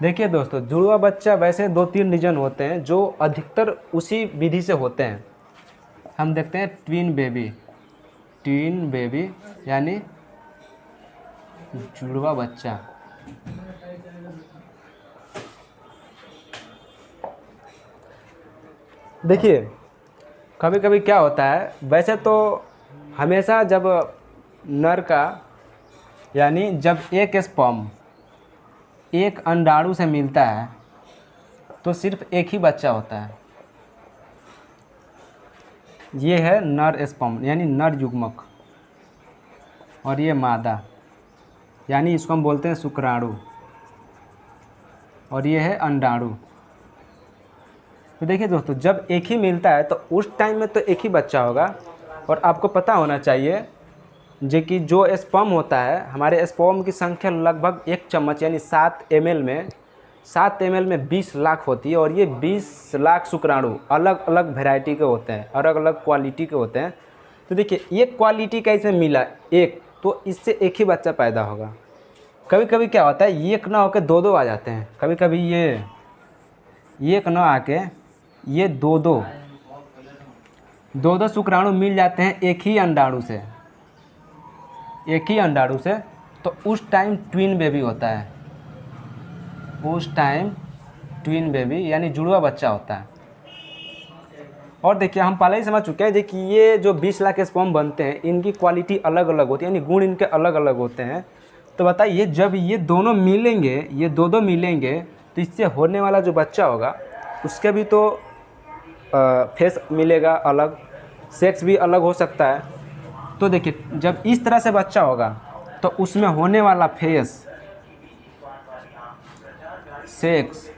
देखिए दोस्तों, जुड़वा बच्चा वैसे दो तीन रीजन होते हैं जो अधिकतर उसी विधि से होते हैं। हम देखते हैं ट्विन बेबी यानी जुड़वा बच्चा। देखिए कभी कभी क्या होता है, वैसे तो हमेशा जब नर का यानी जब एक स्पर्म एक अंडाणु से मिलता है तो सिर्फ एक ही बच्चा होता है। ये है नर स्पर्म यानी नर युग्मक, और ये मादा यानी इसको हम बोलते हैं शुक्राणु, और ये है अंडाणु। तो देखिए दोस्तों, जब एक ही मिलता है तो उस टाइम में तो एक ही बच्चा होगा। और आपको पता होना चाहिए कि जो स्पर्म होता है, हमारे स्पर्म की संख्या लगभग 1 चम्मच यानी 7 ml में 20 लाख होती है। और ये 20 लाख शुक्राणु अलग अलग वैरायटी के होते हैं, अलग अलग क्वालिटी के होते हैं। तो देखिए एक क्वालिटी का इसमें मिला एक, तो इससे एक ही बच्चा पैदा होगा। कभी कभी क्या होता है, एक ना होकर दो दो आ जाते हैं। कभी कभी ये एक ना आके ये दो दो शुक्राणु मिल जाते हैं एक ही अंडाणु से, तो उस टाइम ट्विन बेबी होता है। उस टाइम ट्विन बेबी यानी जुड़वा बच्चा होता है। और देखिए हम पहले ही समझ चुके हैं कि ये जो 20 लाख स्पर्म बनते हैं इनकी क्वालिटी अलग अलग होती है, यानी गुण इनके अलग अलग होते हैं। तो बताइए जब ये दोनों मिलेंगे, ये दो मिलेंगे, तो इससे होने वाला जो बच्चा होगा उसके भी तो फेस मिलेगा अलग, सेक्स भी अलग हो सकता है। तो देखिए जब इस तरह से बच्चा होगा तो उसमें होने वाला फेस, सेक्स,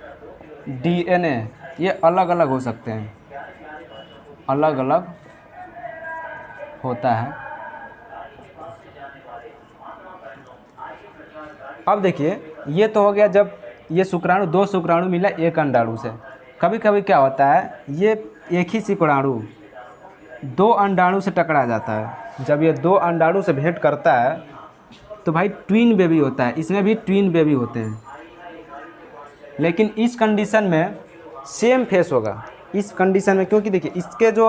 डीएनए ये अलग अलग हो सकते हैं, अलग अलग होता है। अब देखिए ये तो हो गया जब ये शुक्राणु, दो शुक्राणु मिला एक अंडाणु से। कभी कभी क्या होता है, ये एक ही शुक्राणु दो अंडाणु से टकरा जाता है। जब ये दो अंडाणु से भेंट करता है तो भाई ट्विन बेबी होता है, इसमें भी ट्विन बेबी होते हैं। लेकिन इस कंडीशन में सेम फेस होगा, इस कंडीशन में, क्योंकि देखिए इसके जो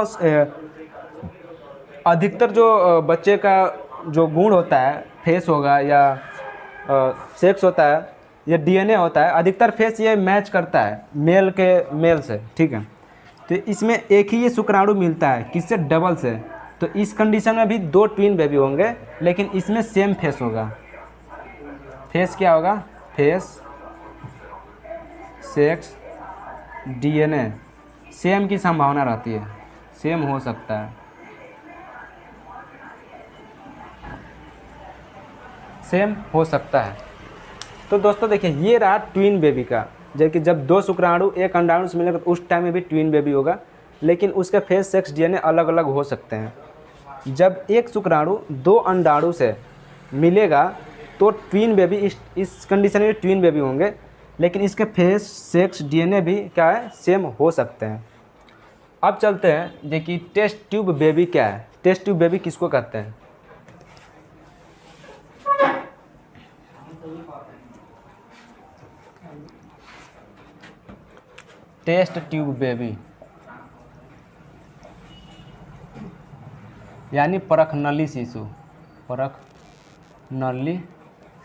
अधिकतर जो बच्चे का जो गुण होता है, फेस होगा या सेक्स होता है या डीएनए होता है, अधिकतर फेस ये मैच करता है मेल से, ठीक है। तो इसमें एक ही ये शुक्राणु मिलता है, किससे? डबल से। तो इस कंडीशन में भी दो ट्विन बेबी होंगे, लेकिन इसमें सेम फेस होगा। फेस क्या होगा? फेस, सेक्स, डीएनए सेम की संभावना रहती है, सेम हो सकता है, सेम हो सकता है। तो दोस्तों देखिए ये रहा ट्विन बेबी का, जबकि जब दो शुक्राणु एक अंडाणु से मिलेगा तो उस टाइम में भी ट्विन बेबी होगा, लेकिन उसके फेस, सेक्स, डीएनए अलग अलग हो सकते हैं। जब एक शुक्राणु दो अंडाणु से मिलेगा तो ट्विन बेबी, इस कंडीशन में ट्विन बेबी होंगे, लेकिन इसके फेस, सेक्स, डीएनए भी क्या है? सेम हो सकते हैं। अब चलते हैं देखिए टेस्ट ट्यूब बेबी क्या है। टेस्ट ट्यूब बेबी किसको कहते हैं? टेस्ट ट्यूब बेबी यानी परखनली शिशु, परखनली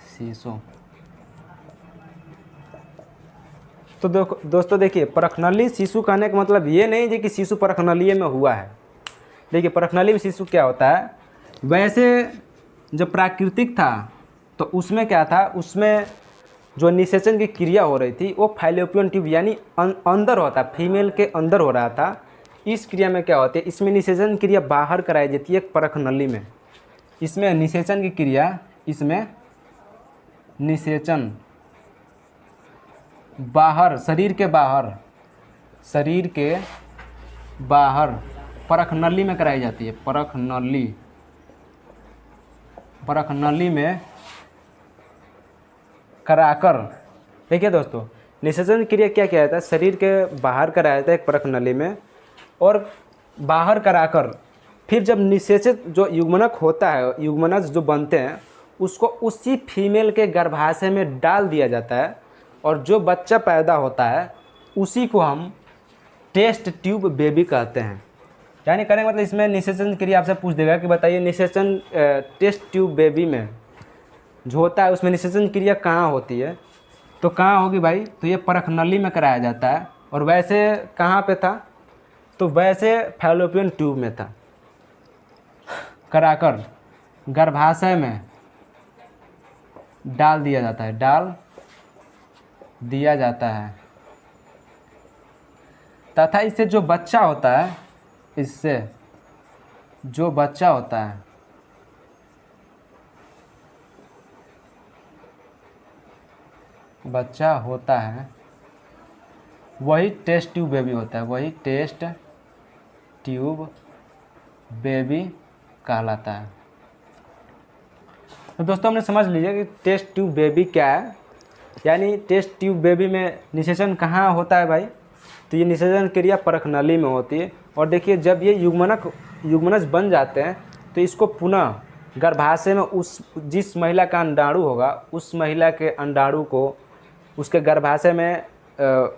शिशु। तो दोस्तों देखिए, परखनली शिशु कहने का मतलब ये नहीं है कि शिशु परखनली में हुआ है। देखिए परखनली में शिशु क्या होता है, वैसे जब प्राकृतिक था तो उसमें क्या था, उसमें जो निषेचन की क्रिया हो रही थी वो फैलोपियन ट्यूब यानी अंदर होता, फीमेल के अंदर हो रहा था। इस क्रिया में क्या होती है, इसमें निषेचन क्रिया बाहर कराई जाती है परखनली में। इसमें निषेचन की क्रिया, इसमें निषेचन बाहर, शरीर के बाहर परखनली में कराई जाती है। परखनली में कराकर, देखिए दोस्तों निषेचन क्रिया क्या किया जाता है, शरीर के बाहर कराया जाता है एक परखनली में, और बाहर कराकर फिर जब निषेचित जो युग्मनक होता है, युग्मनज जो बनते हैं, उसको उसी फीमेल के गर्भाशय में डाल दिया जाता है। और जो बच्चा पैदा होता है उसी को हम टेस्ट ट्यूब बेबी कहते हैं। यानी कहने का मतलब इसमें निषेचन क्रिया आपसे पूछ देगा कि बताइए निषेचन टेस्ट ट्यूब बेबी में जो होता है उसमें निषेचन क्रिया कहाँ होती है, तो कहाँ होगी भाई, तो ये परख नली में कराया जाता है। और वैसे कहाँ पे था, तो वैसे फैलोपियन ट्यूब में था, कराकर गर्भाशय में डाल दिया जाता है, डाल दिया जाता है तथा इससे जो बच्चा होता है, इससे जो बच्चा होता है वही टेस्ट ट्यूब बेबी होता है, वही टेस्ट ट्यूब बेबी कहलाता है। तो दोस्तों हमने समझ लीजिए कि टेस्ट ट्यूब बेबी क्या है। यानी टेस्ट ट्यूब बेबी में निषेचन कहाँ होता है भाई, तो ये निषेचन क्रिया परख नली में होती है। और देखिए जब ये युग्मनज बन जाते हैं तो इसको पुनः गर्भाशय में उस जिस महिला का अंडाणु होगा उस महिला के अंडाणु को उसके गर्भाशय में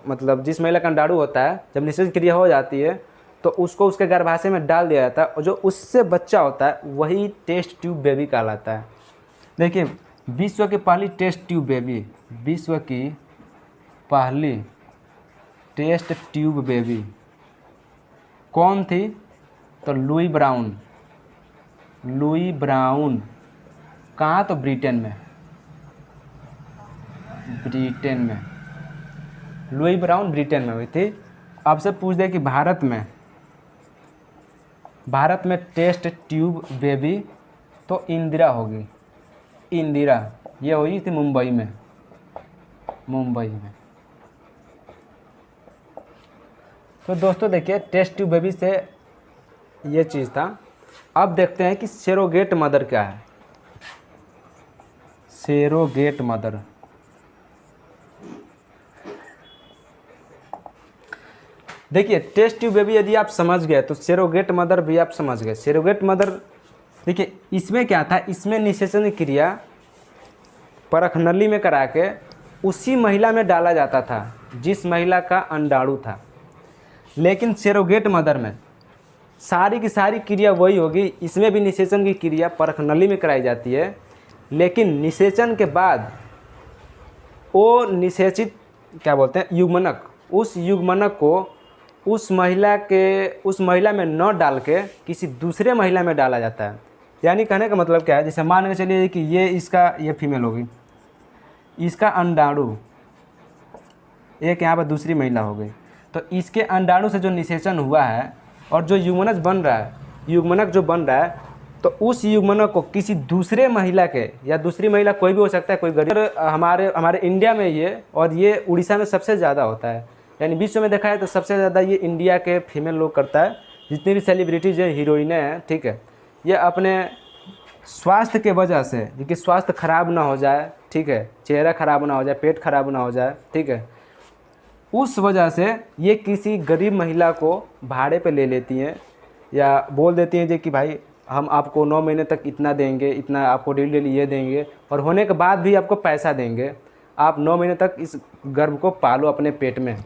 मतलब जिस महिला का अंडाणु होता है, जब निषेचन क्रिया हो जाती है तो उसको उसके गर्भाशय में डाल दिया जाता है और जो उससे बच्चा होता है वही टेस्ट ट्यूब बेबी कहलाता है। देखिए विश्व की पहली टेस्ट ट्यूब बेबी, विश्व की पहली टेस्ट ट्यूब बेबी कौन थी, तो लुई ब्राउन। कहाँ, तो ब्रिटेन में लुई ब्राउन ब्रिटेन में हुई थी। आपसे पूछ दे कि भारत में टेस्ट ट्यूब बेबी, तो इंदिरा होगी, इंदिरा, ये हुई थी मुंबई में। तो दोस्तों देखिए टेस्ट ट्यूब बेबी से ये चीज़ था। अब देखते हैं कि सेरोगेट मदर क्या है। सेरोगेट मदर, देखिए टेस्ट ट्यूब बेबी यदि आप समझ गए तो सेरोगेट मदर भी आप समझ गए। सेरोगेट मदर देखिए इसमें क्या था, इसमें निषेचन क्रिया परख नली में करा के उसी महिला में डाला जाता था जिस महिला का अंडाणु था। लेकिन सेरोगेट मदर में सारी की सारी क्रिया वही होगी, इसमें भी निषेचन की क्रिया परख नली में कराई जाती है। लेकिन निषेचन के बाद वो निषेचित क्या बोलते हैं युग्मनक, उस युग्मनक को उस महिला में न डाल के किसी दूसरे महिला में डाला जाता है। यानी कहने का मतलब क्या है, जैसे मान के चलिए कि ये फीमेल होगी, इसका अंडाणु एक यहाँ पर दूसरी महिला हो गई, तो इसके अंडाणु से जो निषेचन हुआ है और जो युग्मनक जो बन रहा है तो उस युग्मनक को किसी दूसरे महिला के, या दूसरी महिला कोई भी हो सकता है, कोई गरीब, हमारे इंडिया में ये, और ये उड़ीसा में सबसे ज़्यादा होता है। यानी विश्व में देखा है तो सबसे ज़्यादा ये इंडिया के फीमेल लोग करता है। जितनी भी सेलिब्रिटीज़ हैं, हीरोइनें हैं, ठीक है, ये अपने स्वास्थ्य के वजह से, क्योंकि स्वास्थ्य खराब ना हो जाए, ठीक है, चेहरा खराब ना हो जाए, पेट खराब ना हो जाए, ठीक है, उस वजह से ये किसी गरीब महिला को भाड़े पे ले लेती हैं या बोल देती हैं कि भाई हम आपको 9 महीने तक इतना देंगे, इतना आपको डेली ये देंगे, और होने के बाद भी आपको पैसा देंगे, आप 9 महीने तक इस गर्भ को पालो अपने पेट में,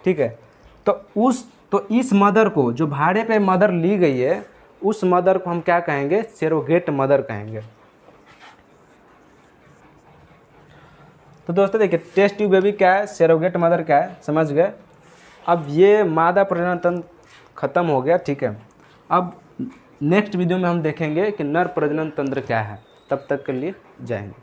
ठीक है। तो इस मदर को, जो भाड़े पे मदर ली गई है, उस मदर को हम क्या कहेंगे, सेरोगेट मदर कहेंगे। तो दोस्तों देखिए टेस्ट ट्यूब बेबी क्या है, सेरोगेट मदर क्या है, समझ गए। अब ये मादा प्रजनन तंत्र खत्म हो गया, ठीक है। अब नेक्स्ट वीडियो में हम देखेंगे कि नर प्रजनन तंत्र क्या है। तब तक के लिए जय हिंद।